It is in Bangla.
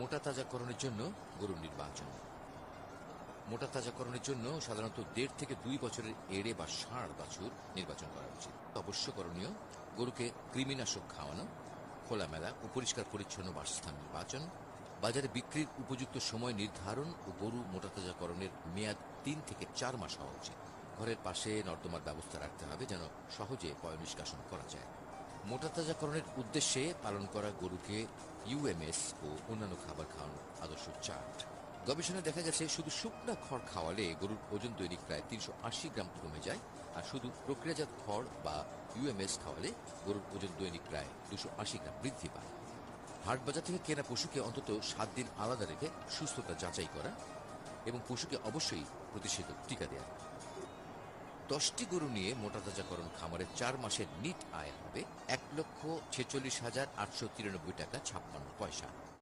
মোটা তাজাকরণের জন্য গরুর নির্বাচন। মোটা তাজাকরণের জন্য সাধারণত 1.5 থেকে 2 বছরের এড়ে বা ষাঁড় বাছুর নির্বাচন করা উচিত। অবশ্য করণীয় গরুকে কৃমিনাশক খাওয়ানো, খোলামেলা ও পরিষ্কার পরিচ্ছন্ন বাসস্থান নির্বাচন, বাজারে বিক্রির উপযুক্ত সময় নির্ধারণ ও গরু মোটা তাজাকরণের মেয়াদ 3 থেকে 4 মাস হওয়া উচিত। ঘরের পাশে নর্দমার ব্যবস্থা রাখতে হবে যেন সহজে পয় নিষ্কাশন করা যায়। মোটা তাজাকরণের উদ্দেশ্যে পালন করা গরুকে ইউএমএস ও অন্যান্য খাবার খাওয়ানোর আদর্শ চার্ট। গবেষণায় দেখা গেছে শুধু শুকনা খড় খাওয়ালে গরুর ওজন দৈনিক প্রায় 380 গ্রাম কমে যায়, আর শুধু প্রক্রিয়াজাত খড় বা ইউএমএস খাওয়ালে গরুর ওজন দৈনিক প্রায় 280 গ্রাম বৃদ্ধি পায়। হাট বাজার থেকে কেনা পশুকে অন্তত 7 দিন আলাদা রেখে সুস্থতা যাচাই করা এবং পশুকে অবশ্যই প্রতিষেধক টিকা দেওয়া। 10টি গরু নিয়ে মোটা তাজাকরণ খামারের 4 মাসের নিট আয় হবে 1,46,893 টাকা 56 পয়সা।